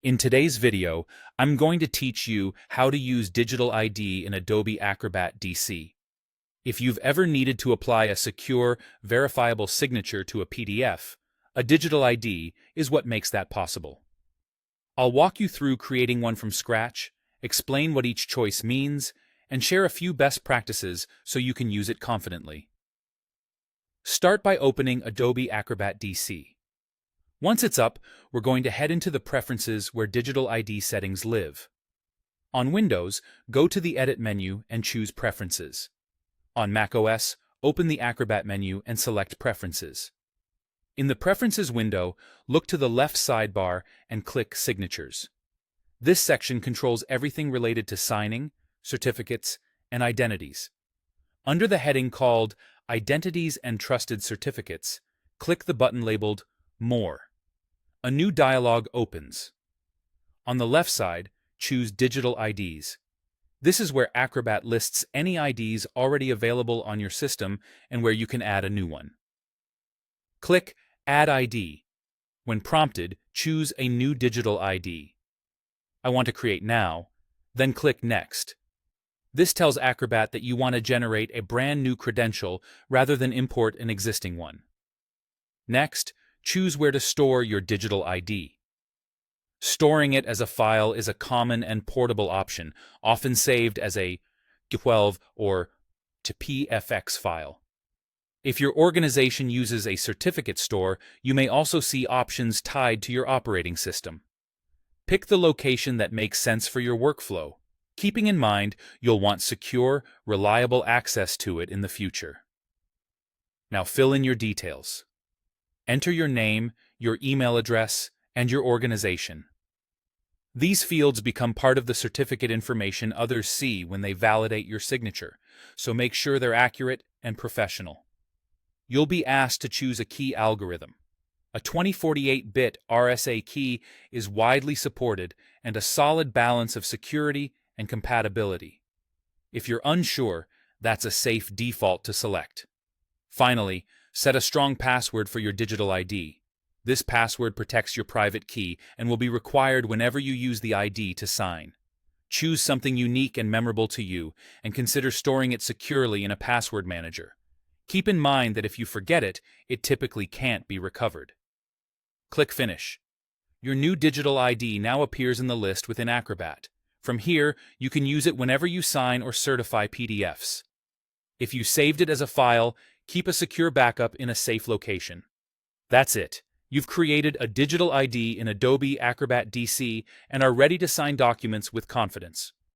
In today's video, I'm going to teach you how to use Digital ID in Adobe Acrobat DC. If you've ever needed to apply a secure, verifiable signature to a PDF, a Digital ID is what makes that possible. I'll walk you through creating one from scratch, explain what each choice means, and share a few best practices so you can use it confidently. Start by opening Adobe Acrobat DC. Once it's up, we're going to head into the preferences where Digital ID settings live. On Windows, go to the Edit menu and choose Preferences. On macOS, open the Acrobat menu and select Preferences. In the Preferences window, look to the left sidebar and click Signatures. This section controls everything related to signing, certificates, and identities. Under the heading called Identities and Trusted Certificates, click the button labeled More. A new dialog opens. On the left side, choose Digital IDs. This is where Acrobat lists any IDs already available on your system and where you can add a new one. Click Add ID. When prompted, choose a new digital ID. I want to create now, then click Next. This tells Acrobat that you want to generate a brand new credential rather than import an existing one. Next, choose where to store your digital ID. Storing it as a file is a common and portable option, often saved as a .12 or .pfx file. If your organization uses a certificate store, you may also see options tied to your operating system. Pick the location that makes sense for your workflow, keeping in mind you'll want secure, reliable access to it in the future. Now fill in your details. Enter your name, your email address, and your organization. These fields become part of the certificate information others see when they validate your signature, so make sure they're accurate and professional. You'll be asked to choose a key algorithm. A 2048-bit RSA key is widely supported and a solid balance of security and compatibility. If you're unsure, that's a safe default to select. Finally, set a strong password for your digital ID. This password protects your private key and will be required whenever you use the ID to sign. Choose something unique and memorable to you, and consider storing it securely in a password manager. Keep in mind that if you forget it, it typically can't be recovered. Click Finish. Your new digital ID now appears in the list within Acrobat. From here, you can use it whenever you sign or certify PDFs. If you saved it as a file, keep a secure backup in a safe location. That's it. You've created a digital ID in Adobe Acrobat DC and are ready to sign documents with confidence.